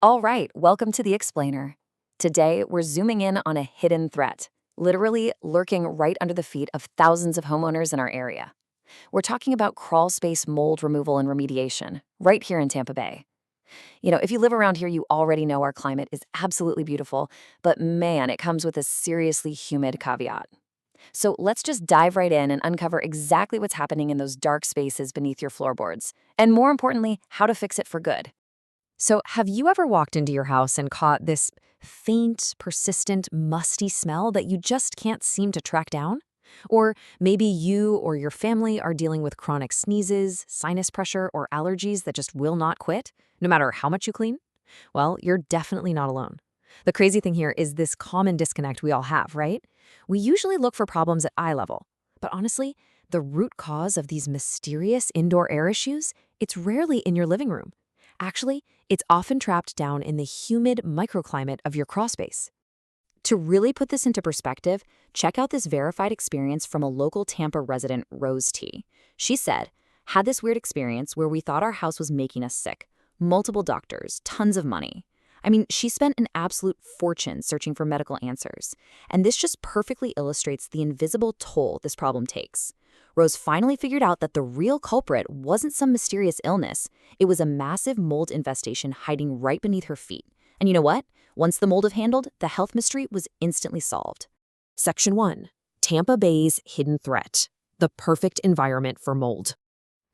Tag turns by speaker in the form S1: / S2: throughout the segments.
S1: All right, welcome to the Explainer. Today, we're zooming in on a hidden threat, literally lurking right under the feet of thousands of homeowners in our area. We're talking about crawl space mold removal and remediation, right here in Tampa Bay. If you live around here, you already know our climate is absolutely beautiful, but man, it comes with a seriously humid caveat. So let's just dive right in and uncover exactly what's happening in those dark spaces beneath your floorboards, and more importantly, how to fix it for good. So, have you ever walked into your house and caught this faint, persistent, musty smell that you just can't seem to track down? Or maybe you or your family are dealing with chronic sneezes, sinus pressure, or allergies that just will not quit, no matter how much you clean? Well, you're definitely not alone. The crazy thing here is this common disconnect we all have, right? We usually look for problems at eye level. But honestly, the root cause of these mysterious indoor air issues, it's rarely in your living room. Actually, it's often trapped down in the humid microclimate of your crawlspace. To really put this into perspective, check out this verified experience from a local Tampa resident, Rose T. She said, "Had this weird experience where we thought our house was making us sick. Multiple doctors, tons of money. I mean, she spent an absolute fortune searching for medical answers. And this just perfectly illustrates the invisible toll this problem takes. Rose finally figured out that the real culprit wasn't some mysterious illness. It was a massive mold infestation hiding right beneath her feet. And you know what? Once the mold was handled, the health mystery was instantly solved." Section 1. Tampa Bay's Hidden Threat. The perfect environment for mold.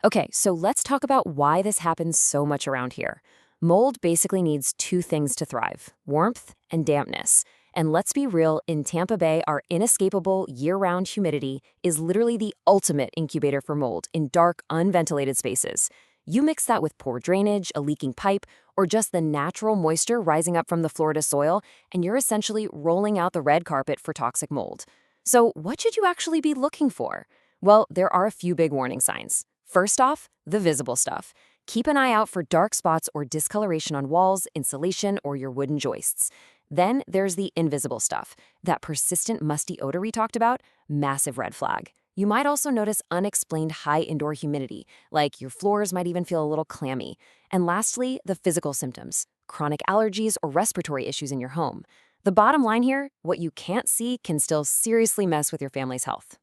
S1: Okay, so let's talk about why this happens so much around here. Mold basically needs two things to thrive: warmth and dampness. And let's be real, in Tampa Bay, our inescapable year-round humidity is literally the ultimate incubator for mold in dark, unventilated spaces. You mix that with poor drainage, a leaking pipe, or just the natural moisture rising up from the Florida soil, and you're essentially rolling out the red carpet for toxic mold. So what should you actually be looking for? Well, there are a few big warning signs. First off, the visible stuff. Keep an eye out for dark spots or discoloration on walls, insulation, or your wooden joists. Then there's the invisible stuff. That persistent musty odor we talked about, massive red flag. You might also notice unexplained high indoor humidity, like your floors might even feel a little clammy. And lastly, the physical symptoms, chronic allergies or respiratory issues in your home. The bottom line here, what you can't see can still seriously mess with your family's health.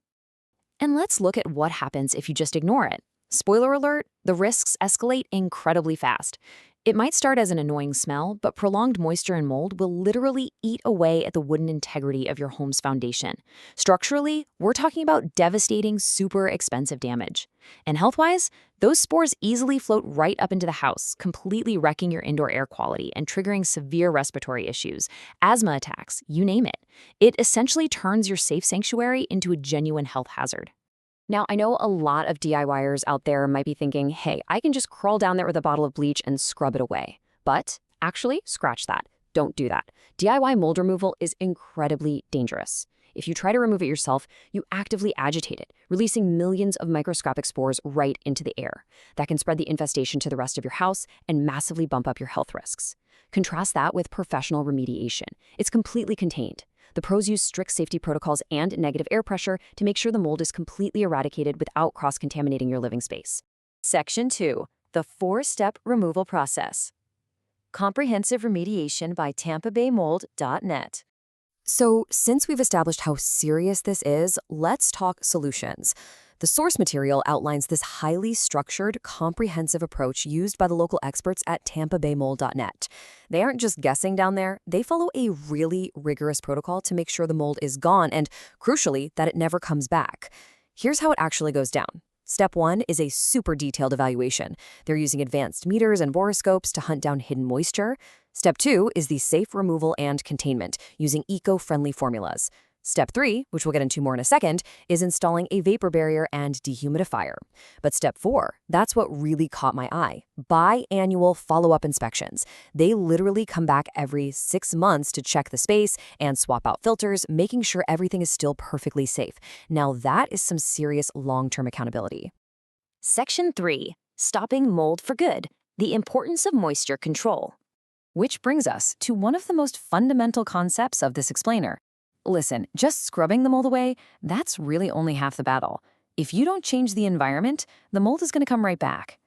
S1: And let's look at what happens if you just ignore it. Spoiler alert, the risks escalate incredibly fast. It might start as an annoying smell, but prolonged moisture and mold will literally eat away at the wooden integrity of your home's foundation. Structurally, we're talking about devastating, super expensive damage. And health-wise, those spores easily float right up into the house, completely wrecking your indoor air quality and triggering severe respiratory issues, asthma attacks, you name it. It essentially turns your safe sanctuary into a genuine health hazard. Now, I know a lot of DIYers out there might be thinking, hey, I can just crawl down there with a bottle of bleach and scrub it away. But actually, scratch that. Don't do that. DIY mold removal is incredibly dangerous. If you try to remove it yourself, you actively agitate it, releasing millions of microscopic spores right into the air. That can spread the infestation to the rest of your house and massively bump up your health risks. Contrast that with professional remediation. It's completely contained. The pros use strict safety protocols and negative air pressure to make sure the mold is completely eradicated without cross-contaminating your living space. Section 2. The 4-step removal process. Comprehensive remediation by TampaBayMold.net. So, since we've established how serious this is, let's talk solutions. The source material outlines this highly structured, comprehensive approach used by the local experts at TampaBayMold.net. They aren't just guessing down there, they follow a really rigorous protocol to make sure the mold is gone and, crucially, that it never comes back. Here's how it actually goes down. Step 1 is a super detailed evaluation. They're using advanced meters and borescopes to hunt down hidden moisture. Step 2 is the safe removal and containment, using eco-friendly formulas. Step 3, which we'll get into more in a second, is installing a vapor barrier and dehumidifier. But step 4, that's what really caught my eye. Biannual follow-up inspections. They literally come back every 6 months to check the space and swap out filters, making sure everything is still perfectly safe. Now that is some serious long-term accountability. Section 3. Stopping mold for good. The importance of moisture control. Which brings us to one of the most fundamental concepts of this explainer. Listen, just scrubbing the mold away, that's really only half the battle. If you don't change the environment, the mold is going to come right back.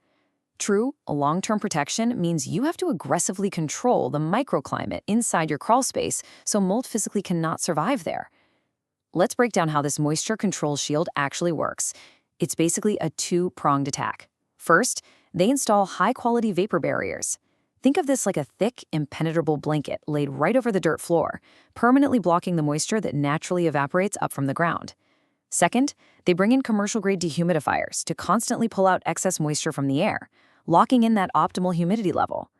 S1: True, a long-term protection means you have to aggressively control the microclimate inside your crawl space so mold physically cannot survive there. Let's break down how this moisture control shield actually works. It's basically a two-pronged attack. First, they install high-quality vapor barriers. Think of this like a thick, impenetrable blanket laid right over the dirt floor, permanently blocking the moisture that naturally evaporates up from the ground. Second, they bring in commercial-grade dehumidifiers to constantly pull out excess moisture from the air, locking in that optimal humidity level.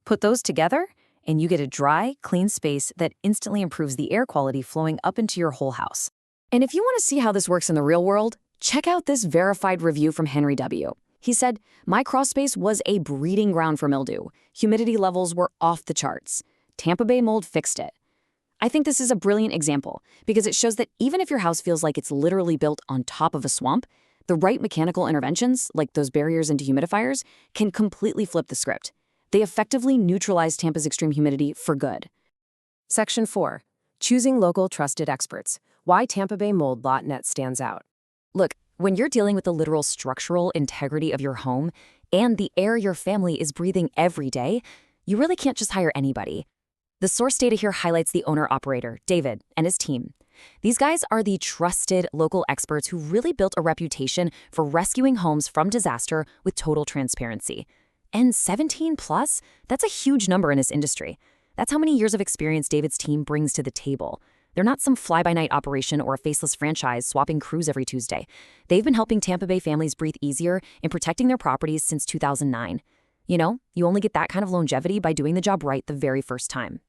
S1: Put those together, and you get a dry, clean space that instantly improves the air quality flowing up into your whole house. And if you want to see how this works in the real world, check out this verified review from Henry W. He said, "My crawl space was a breeding ground for mildew. Humidity levels were off the charts. Tampa Bay Mold fixed it." I think this is a brilliant example because it shows that even if your house feels like it's literally built on top of a swamp, the right mechanical interventions, like those barriers and dehumidifiers, can completely flip the script. They effectively neutralize Tampa's extreme humidity for good. Section 4. Choosing local trusted experts. Why TampaBayMold.net stands out. Look, when you're dealing with the literal structural integrity of your home and the air your family is breathing every day, you really can't just hire anybody. The source data here highlights the owner-operator, David, and his team. These guys are the trusted local experts who really built a reputation for rescuing homes from disaster with total transparency. And 17 plus, that's a huge number in this industry. That's how many years of experience David's team brings to the table. They're not some fly-by-night operation or a faceless franchise swapping crews every Tuesday. They've been helping Tampa Bay families breathe easier and protecting their properties since 2009. You know, you only get that kind of longevity by doing the job right the very first time.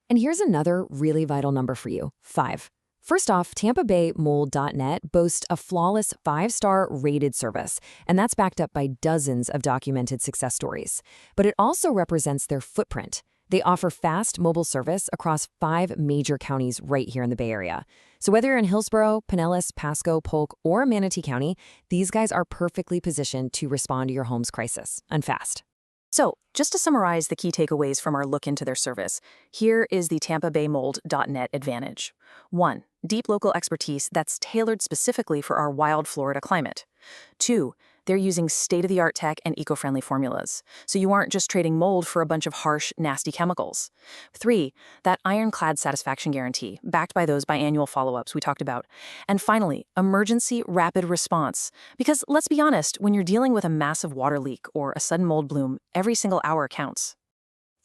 S1: And here's another really vital number for you, 5. First off, TampaBayMold.net boasts a flawless 5-star rated service, and that's backed up by dozens of documented success stories. But it also represents their footprint. They offer fast mobile service across 5 major counties right here in the Bay Area. So whether you're in Hillsborough, Pinellas, Pasco, Polk, or Manatee County, these guys are perfectly positioned to respond to your home's crisis, and fast. So, just to summarize the key takeaways from our look into their service, here is the TampaBayMold.net advantage. 1. Deep local expertise that's tailored specifically for our wild Florida climate. 2. They're using state-of-the-art tech and eco-friendly formulas, so you aren't just trading mold for a bunch of harsh, nasty chemicals. 3. That ironclad satisfaction guarantee, backed by those biannual follow-ups we talked about. And finally, emergency rapid response. Because let's be honest, when you're dealing with a massive water leak or a sudden mold bloom, every single hour counts.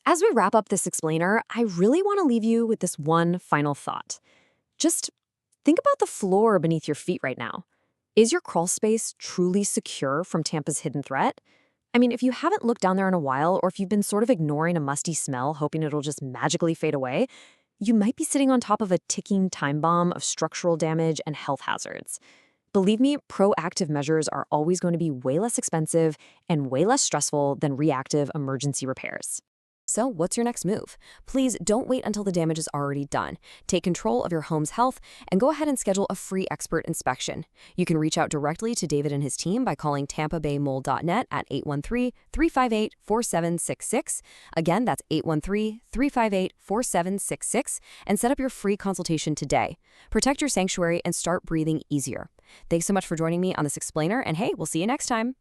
S1: As we wrap up this explainer, I really want to leave you with this one final thought. Just think about the floor beneath your feet right now. Is your crawl space truly secure from Tampa's hidden threat? I mean, if you haven't looked down there in a while, or if you've been sort of ignoring a musty smell, hoping it'll just magically fade away, you might be sitting on top of a ticking time bomb of structural damage and health hazards. Believe me, proactive measures are always going to be way less expensive and way less stressful than reactive emergency repairs. So what's your next move? Please don't wait until the damage is already done. Take control of your home's health and go ahead and schedule a free expert inspection. You can reach out directly to David and his team by calling TampaBayMold.net at 813-358-4766. Again, that's 813-358-4766 and set up your free consultation today. Protect your sanctuary and start breathing easier. Thanks so much for joining me on this explainer, and hey, we'll see you next time.